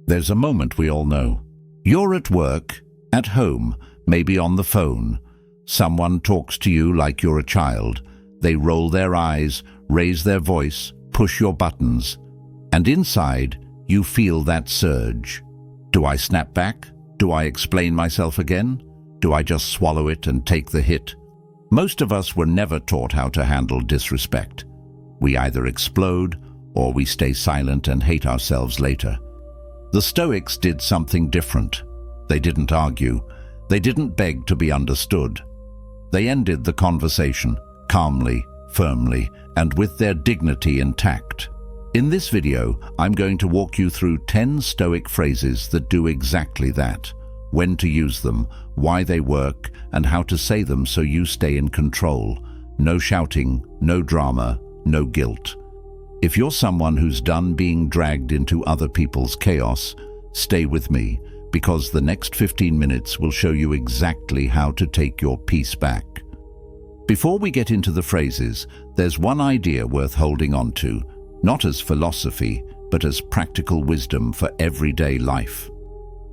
There's a moment we all know. You're at work, at home, maybe on the phone. Someone talks to you like you're a child. They roll their eyes, raise their voice, push your buttons. And inside, you feel that surge. Do I snap back? Do I explain myself again? Do I just swallow it and take the hit? Most of us were never taught how to handle disrespect. We either explode or we stay silent and hate ourselves later. The Stoics did something different. They didn't argue. They didn't beg to be understood. They ended the conversation calmly, firmly, and with their dignity intact. In this video, I'm going to walk you through 10 Stoic phrases that do exactly that, when to use them, why they work, and how to say them so you stay in control. No shouting, no drama, no guilt. If you're someone who's done being dragged into other people's chaos, stay with me, because the next 15 minutes will show you exactly how to take your peace back. Before we get into the phrases, there's one idea worth holding on to, not as philosophy, but as practical wisdom for everyday life.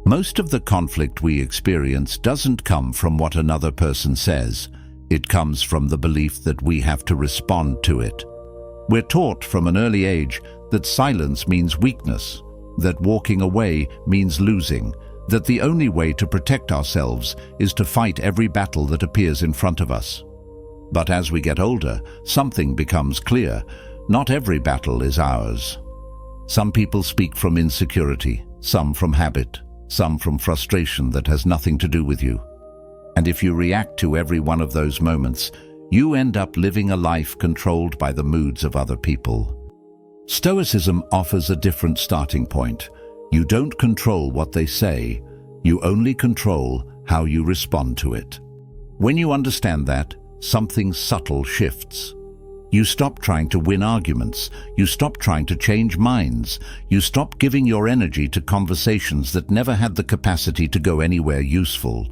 Most of the conflict we experience doesn't come from what another person says. It comes from the belief that we have to respond to it. We're taught from an early age that silence means weakness, that walking away means losing, that the only way to protect ourselves is to fight every battle that appears in front of us. But as we get older, something becomes clear. Not every battle is ours. Some people speak from insecurity, some from habit, some from frustration that has nothing to do with you. And if you react to every one of those moments, you end up living a life controlled by the moods of other people. Stoicism offers a different starting point. You don't control what they say, you only control how you respond to it. When you understand that, something subtle shifts. You stop trying to win arguments, you stop trying to change minds, you stop giving your energy to conversations that never had the capacity to go anywhere useful.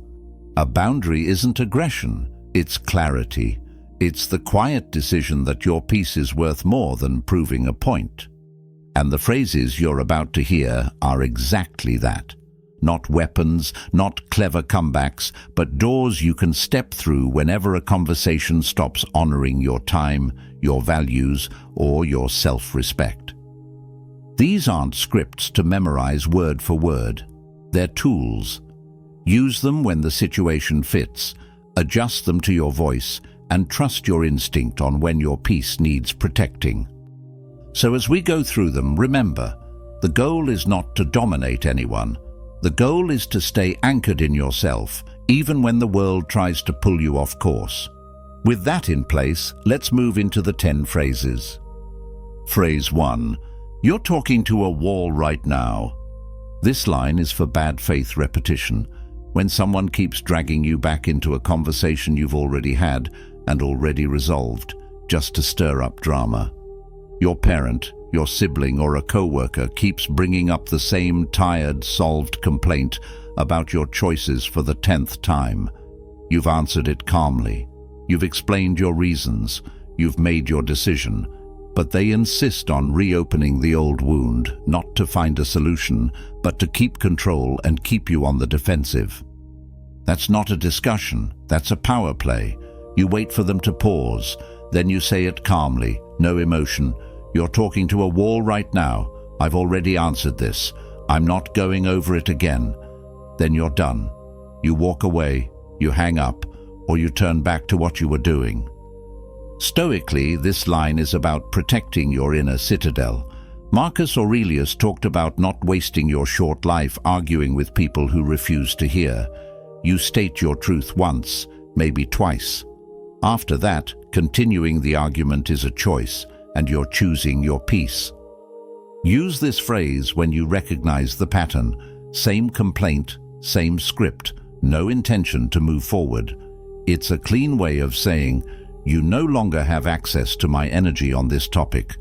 A boundary isn't aggression, it's clarity. It's the quiet decision that your peace is worth more than proving a point. And the phrases you're about to hear are exactly that. Not weapons, not clever comebacks, but doors you can step through whenever a conversation stops honoring your time, your values, or your self-respect. These aren't scripts to memorize word for word. They're tools. Use them when the situation fits, adjust them to your voice, and trust your instinct on when your peace needs protecting. So as we go through them, remember, the goal is not to dominate anyone. The goal is to stay anchored in yourself, even when the world tries to pull you off course. With that in place, let's move into the 10 phrases. Phrase 1. You're talking to a wall right now. This line is for bad faith repetition, when someone keeps dragging you back into a conversation you've already had and already resolved, just to stir up drama. Your parent, your sibling, or a coworker keeps bringing up the same tired, solved complaint about your choices for the 10th time. You've answered it calmly. You've explained your reasons. You've made your decision. But they insist on reopening the old wound, not to find a solution, but to keep control and keep you on the defensive. That's not a discussion. That's a power play. You wait for them to pause. Then you say it calmly, no emotion. You're talking to a wall right now. I've already answered this. I'm not going over it again. Then you're done. You walk away, you hang up, or you turn back to what you were doing. Stoically, this line is about protecting your inner citadel. Marcus Aurelius talked about not wasting your short life arguing with people who refuse to hear. You state your truth once, maybe twice. After that, continuing the argument is a choice, and you're choosing your peace. Use this phrase when you recognize the pattern. Same complaint, same script, no intention to move forward. It's a clean way of saying, you no longer have access to my energy on this topic.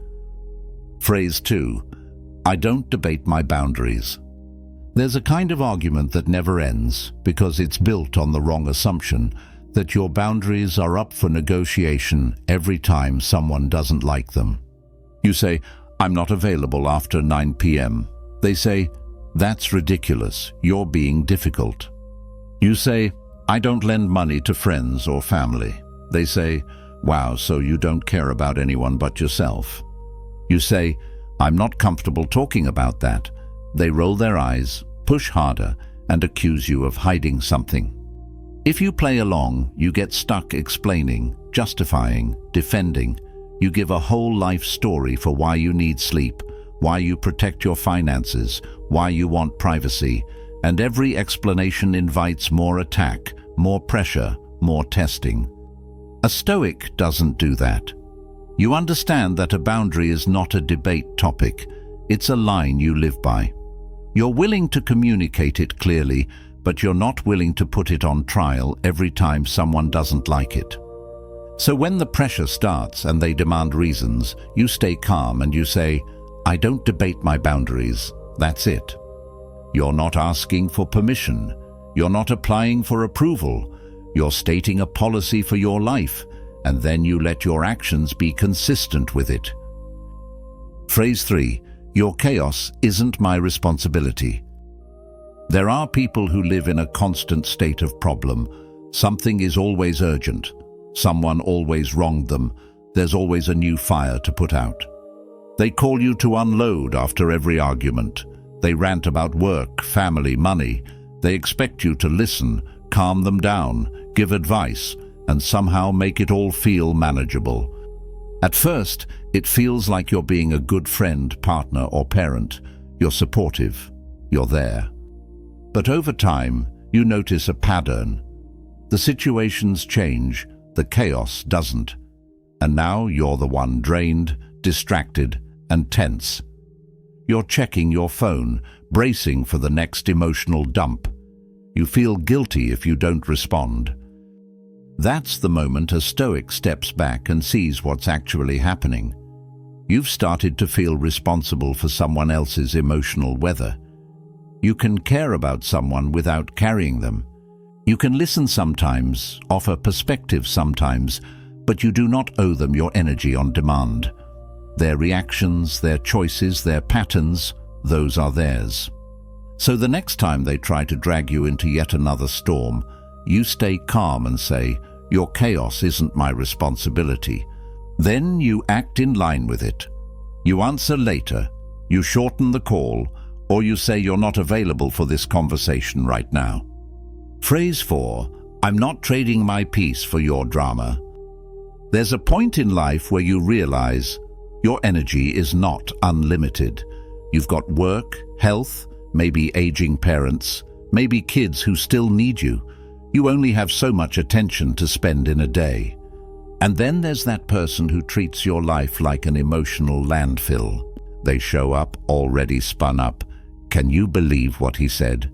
Phrase 2. I don't debate my boundaries. There's a kind of argument that never ends because it's built on the wrong assumption that your boundaries are up for negotiation every time someone doesn't like them. You say, I'm not available after 9 p.m. They say, That's ridiculous. You're being difficult. You say, I don't lend money to friends or family. They say, wow, so you don't care about anyone but yourself. You say, I'm not comfortable talking about that. They roll their eyes, push harder, and accuse you of hiding something. If you play along, you get stuck explaining, justifying, defending. You give a whole life story for why you need sleep, why you protect your finances, why you want privacy, and every explanation invites more attack, more pressure, more testing. A Stoic doesn't do that. You understand that a boundary is not a debate topic, it's a line you live by. You're willing to communicate it clearly, but you're not willing to put it on trial every time someone doesn't like it. So when the pressure starts and they demand reasons, you stay calm and you say, I don't debate my boundaries, that's it. You're not asking for permission. You're not applying for approval. You're stating a policy for your life, and then you let your actions be consistent with it. Phrase 3. Your chaos isn't my responsibility. There are people who live in a constant state of problem. Something is always urgent. Someone always wronged them. There's always a new fire to put out. They call you to unload after every argument. They rant about work, family, money. They expect you to listen, calm them down, give advice, and somehow make it all feel manageable. At first, it feels like you're being a good friend, partner, or parent. You're supportive. You're there. But over time, you notice a pattern. The situations change, the chaos doesn't. And now you're the one drained, distracted, and tense. You're checking your phone, bracing for the next emotional dump. You feel guilty if you don't respond. That's the moment a Stoic steps back and sees what's actually happening. You've started to feel responsible for someone else's emotional weather. You can care about someone without carrying them. You can listen sometimes, offer perspective sometimes, but you do not owe them your energy on demand. Their reactions, their choices, their patterns, those are theirs. So the next time they try to drag you into yet another storm, you stay calm and say, your chaos isn't my responsibility. Then you act in line with it. You answer later, you shorten the call, or you say you're not available for this conversation right now. Phrase 4. I'm not trading my peace for your drama. There's a point in life where you realize your energy is not unlimited. You've got work, health, maybe aging parents, maybe kids who still need you. You only have so much attention to spend in a day. And then there's that person who treats your life like an emotional landfill. They show up already spun up. Can you believe what he said?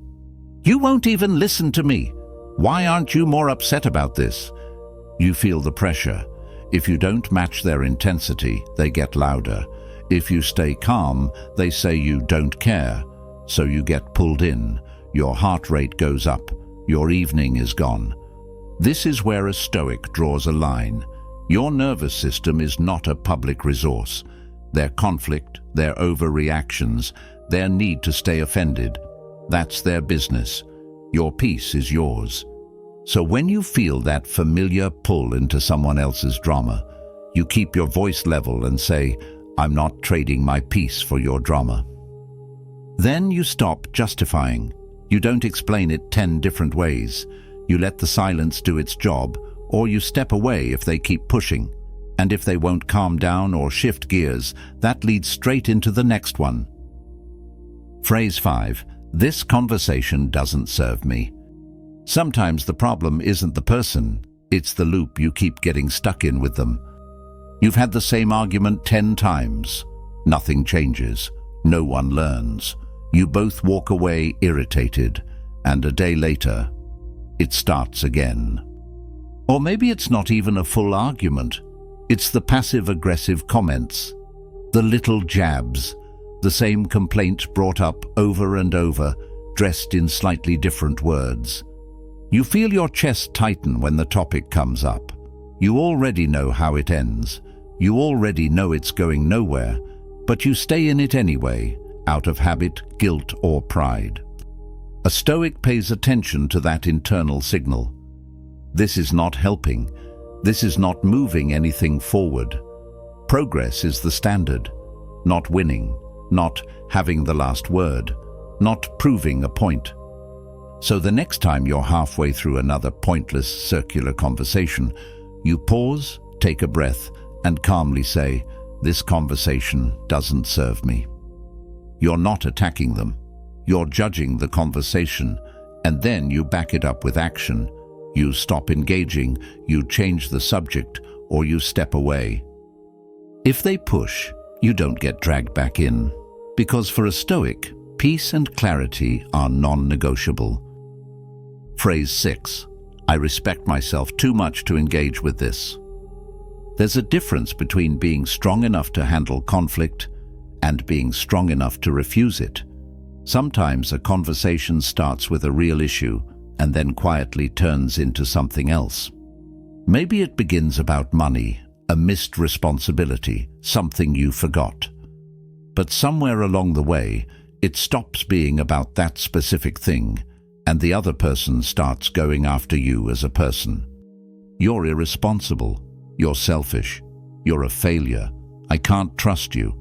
You won't even listen to me. Why aren't you more upset about this? You feel the pressure. If you don't match their intensity, they get louder. If you stay calm, they say you don't care. So you get pulled in. Your heart rate goes up. Your evening is gone. This is where a Stoic draws a line. Your nervous system is not a public resource. Their conflict, their overreactions, their need to stay offended, that's their business. Your peace is yours. So when you feel that familiar pull into someone else's drama, you keep your voice level and say, I'm not trading my peace for your drama. Then you stop justifying. You don't explain it 10 different ways. You let the silence do its job, or you step away if they keep pushing. And if they won't calm down or shift gears, that leads straight into the next one. Phrase 5. This conversation doesn't serve me. Sometimes the problem isn't the person, it's the loop you keep getting stuck in with them. You've had the same argument 10 times. Nothing changes. No one learns. You both walk away irritated, and a day later, it starts again. Or maybe it's not even a full argument. It's the passive-aggressive comments, the little jabs, the same complaint brought up over and over, dressed in slightly different words. You feel your chest tighten when the topic comes up. You already know how it ends. You already know it's going nowhere, but you stay in it anyway, out of habit, guilt, or pride. A Stoic pays attention to that internal signal. This is not helping. This is not moving anything forward. Progress is the standard, not winning, not having the last word, not proving a point. So the next time you're halfway through another pointless circular conversation, you pause, take a breath, and calmly say, "This conversation doesn't serve me." You're not attacking them. You're judging the conversation, and then you back it up with action. You stop engaging, you change the subject, or you step away. If they push, you don't get dragged back in. Because for a Stoic, peace and clarity are non-negotiable. Phrase 6. I respect myself too much to engage with this. There's a difference between being strong enough to handle conflict and being strong enough to refuse it. Sometimes a conversation starts with a real issue and then quietly turns into something else. Maybe it begins about money, a missed responsibility, something you forgot. But somewhere along the way, it stops being about that specific thing, and the other person starts going after you as a person. You're irresponsible. You're selfish. You're a failure. I can't trust you.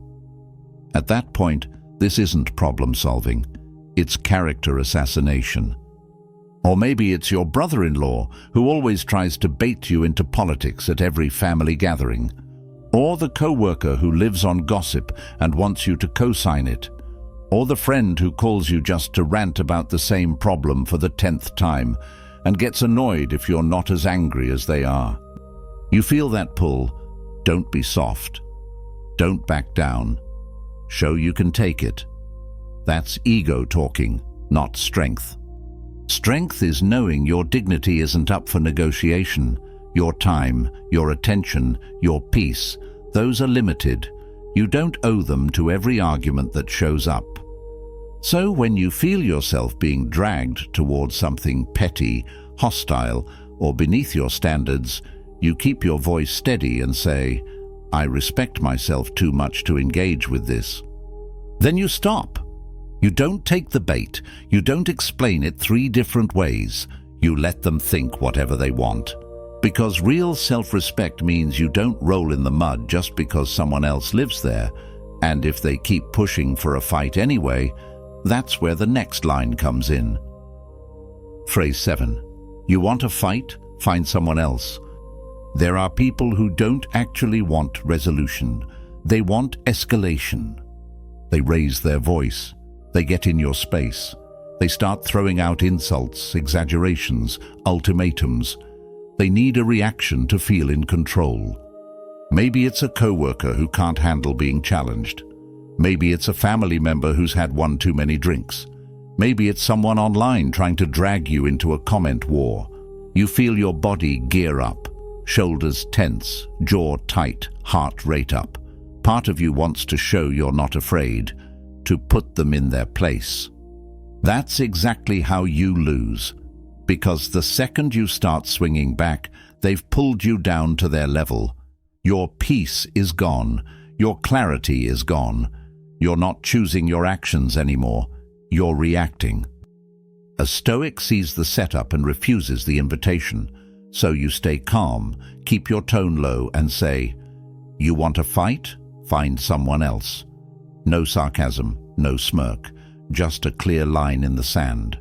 At that point, this isn't problem solving. It's character assassination. Or maybe it's your brother-in-law who always tries to bait you into politics at every family gathering. Or the co-worker who lives on gossip and wants you to co-sign it. Or the friend who calls you just to rant about the same problem for the 10th time and gets annoyed if you're not as angry as they are. You feel that pull. Don't be soft. Don't back down. Show you can take it. That's ego talking, not strength. Strength is knowing your dignity isn't up for negotiation. Your time, your attention, your peace, those are limited. You don't owe them to every argument that shows up. So when you feel yourself being dragged towards something petty, hostile, or beneath your standards, you keep your voice steady and say, "I respect myself too much to engage with this." Then you stop. You don't take the bait. You don't explain it 3 different ways. You let them think whatever they want. Because real self-respect means you don't roll in the mud just because someone else lives there. And if they keep pushing for a fight anyway, that's where the next line comes in. Phrase 7. You want a fight? Find someone else. There are people who don't actually want resolution. They want escalation. They raise their voice. They get in your space. They start throwing out insults, exaggerations, ultimatums. They need a reaction to feel in control. Maybe it's a coworker who can't handle being challenged. Maybe it's a family member who's had one too many drinks. Maybe it's someone online trying to drag you into a comment war. You feel your body gear up, shoulders tense, jaw tight, heart rate up. Part of you wants to show you're not afraid, to put them in their place. That's exactly how you lose, because the second you start swinging back, they've pulled you down to their level. Your peace is gone. Your clarity is gone. You're not choosing your actions anymore. You're reacting. A Stoic sees the setup and refuses the invitation. So you stay calm, keep your tone low and say, "You want a fight? Find someone else." No sarcasm, no smirk, just a clear line in the sand.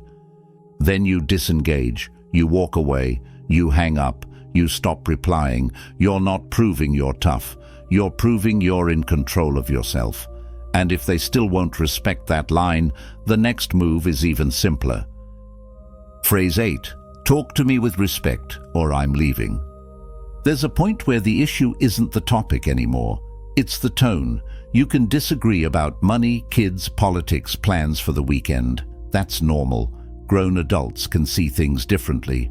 Then you disengage, you walk away, you hang up, you stop replying. You're not proving you're tough. You're proving you're in control of yourself. And if they still won't respect that line, the next move is even simpler. Phrase 8. Talk to me with respect, or I'm leaving. There's a point where the issue isn't the topic anymore. It's the tone. You can disagree about money, kids, politics, plans for the weekend. That's normal. Grown adults can see things differently.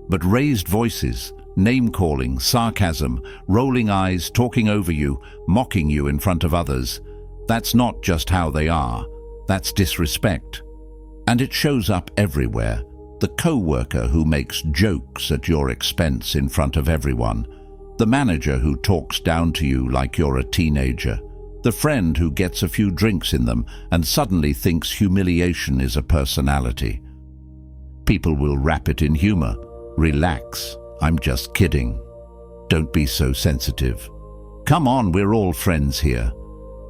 But raised voices, name-calling, sarcasm, rolling eyes, talking over you, mocking you in front of others, that's not just how they are. That's disrespect. And it shows up everywhere. The co-worker who makes jokes at your expense in front of everyone. The manager who talks down to you like you're a teenager. The friend who gets a few drinks in them and suddenly thinks humiliation is a personality. People will wrap it in humor. Relax, I'm just kidding. Don't be so sensitive. Come on, we're all friends here.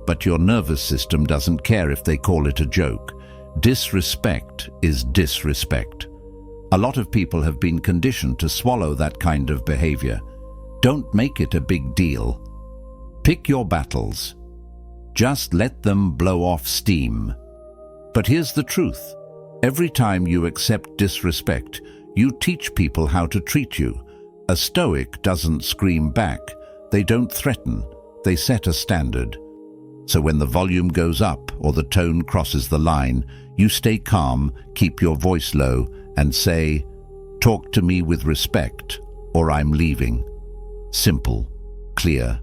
But your nervous system doesn't care if they call it a joke. Disrespect is disrespect. A lot of people have been conditioned to swallow that kind of behavior. Don't make it a big deal. Pick your battles. Just let them blow off steam. But here's the truth. Every time you accept disrespect, you teach people how to treat you. A Stoic doesn't scream back. They don't threaten. They set a standard. So when the volume goes up or the tone crosses the line, you stay calm, keep your voice low, and say, "Talk to me with respect, or I'm leaving." Simple, clear,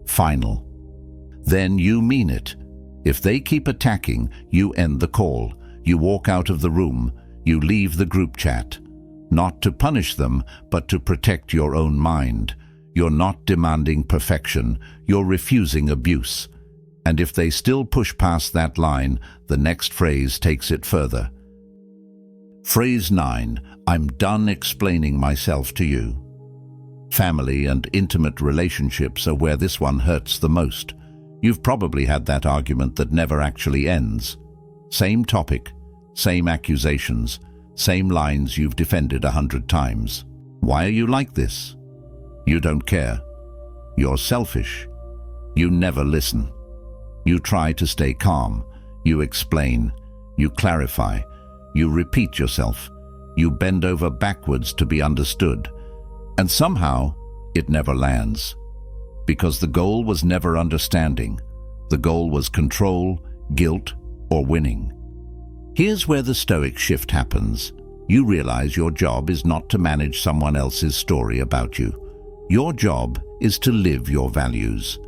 final. Then you mean it. If they keep attacking, you end the call. You walk out of the room. You leave the group chat. Not to punish them, but to protect your own mind. You're not demanding perfection. You're refusing abuse. And if they still push past that line, the next phrase takes it further. Phrase 9. I'm done explaining myself to you. Family and intimate relationships are where this one hurts the most. You've probably had that argument that never actually ends. Same topic, same accusations, same lines you've defended 100 times. Why are you like this? You don't care. You're selfish. You never listen. You try to stay calm. You explain. You clarify. You repeat yourself. You bend over backwards to be understood. And somehow, it never lands. Because the goal was never understanding. The goal was control, guilt, or winning. Here's where the Stoic shift happens. You realize your job is not to manage someone else's story about you. Your job is to live your values.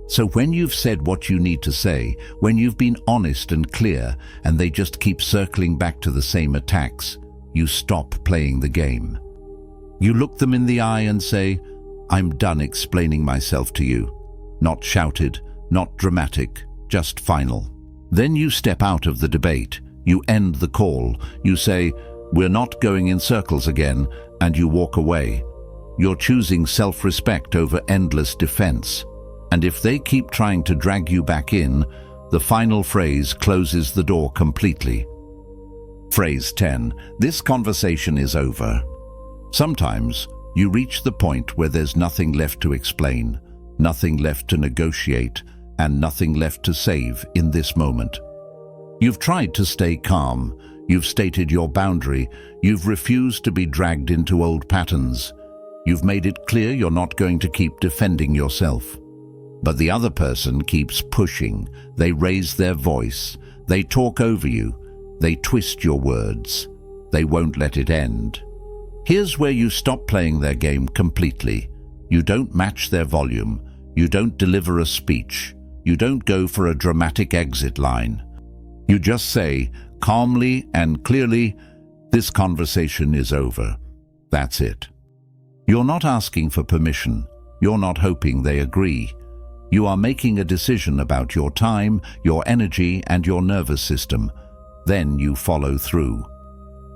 So when you've said what you need to say, when you've been honest and clear, and they just keep circling back to the same attacks, you stop playing the game. You look them in the eye and say, I'm done explaining myself to you. Not shouted, not dramatic, just final. Then you step out of the debate. You end the call. You say, we're not going in circles again, and you walk away. You're choosing self-respect over endless defense. And if they keep trying to drag you back in, the final phrase closes the door completely. Phrase 10. This conversation is over. Sometimes you reach the point where there's nothing left to explain, nothing left to negotiate, and nothing left to save in this moment. You've tried to stay calm. You've stated your boundary. You've refused to be dragged into old patterns. You've made it clear you're not going to keep defending yourself. But the other person keeps pushing. They raise their voice. They talk over you. They twist your words. They won't let it end. Here's where you stop playing their game completely. You don't match their volume. You don't deliver a speech. You don't go for a dramatic exit line. You just say, calmly and clearly, this conversation is over. That's it. You're not asking for permission. You're not hoping they agree. You are making a decision about your time, your energy, and your nervous system. Then you follow through.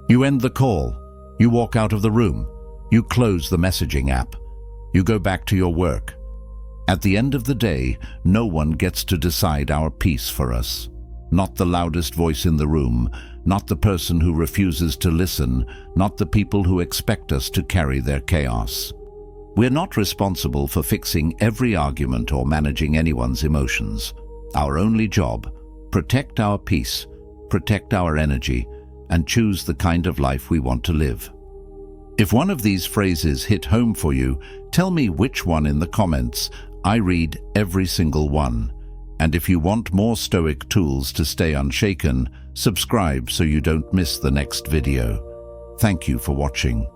You end the call. You walk out of the room. You close the messaging app. You go back to your work. At the end of the day, no one gets to decide our peace for us. Not the loudest voice in the room, not the person who refuses to listen, not the people who expect us to carry their chaos. We're not responsible for fixing every argument or managing anyone's emotions. Our only job, protect our peace, protect our energy, and choose the kind of life we want to live. If one of these phrases hit home for you, tell me which one in the comments. I read every single one. And if you want more Stoic tools to stay unshaken, subscribe so you don't miss the next video. Thank you for watching.